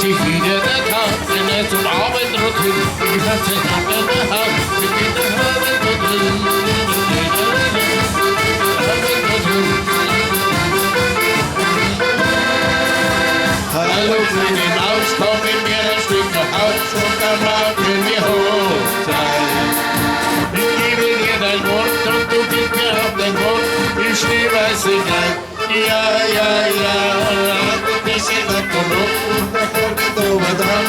sich wieder der Tag, wenn er zum Abendrot hin, die ganze Nacht in der Haut, sie geht das Abendrot hin, Abendrot hin. Hallo kleine Maus, komm in mir ein Stück nach Haus und dann machen wir hoch sein. Ich gebe dir dein Wort und du gibst mir auch dein Wort, ich schneeweiße Kleid. Ja, ja, ja, ein bisschen Tag und Luft und da kommt oben dran,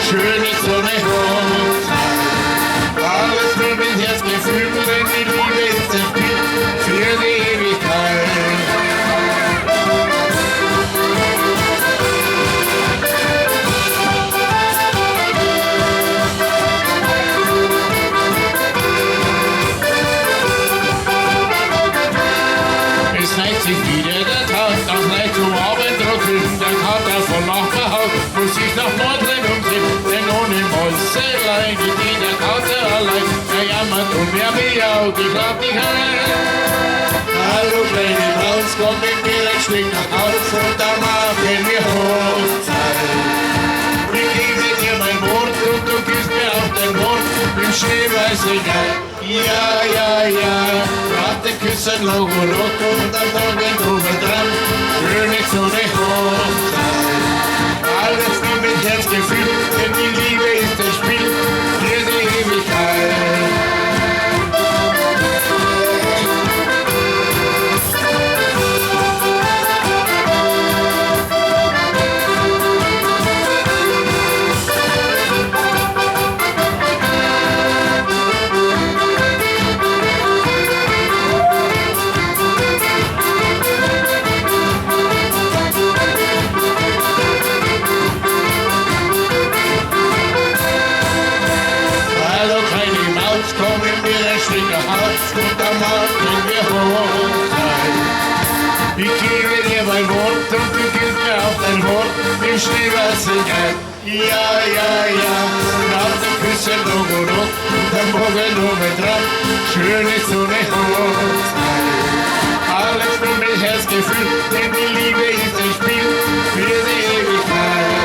schöne Sonne hoch. Alles nur mit Herzgefühl, denn die Liebe ist ein Spiel für die Ewigkeit. Es neigt sich wieder der Tag, das leicht zum Abendrot hin, der Kater vom Nachbarhaus muss sich nach Nordrhein umdrehen, denn ohne Mäuselein geht der Kater allein, er jammert und wer miaut, ich glaub nicht allein. Hallo kleine Maus, komm mit mir ein Stück nach Haus und da machen wir Hochzeit. Ich gebe dir mein Wort und du gibst mir auch dein Wort im schneeweißen Kleid. Ja, ja, ja, warte, küssen, Logo, Rot und am Morgen oben dran, schöne Sonne Hochzeit. Alles nur mit Herzgefühl, denn die Liebe ist ein Spiel für die Ewigkeit. Komm in mir ein Stück nach Haus und dann machen wir Hochzeit. Ich gebe dir mein Wort und du gibst mir auch dein Wort im schneeweißen Kleid. Ja, ja, ja, nach dem Küssen Logo Rot und am Morgen oben dran, schöne Sonne Hochzeit. Alles nur mit Herzgefühl, denn die Liebe ist ein Spiel für die Ewigkeit.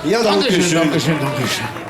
Ja, danke schön. Dankeschön, Dankeschön.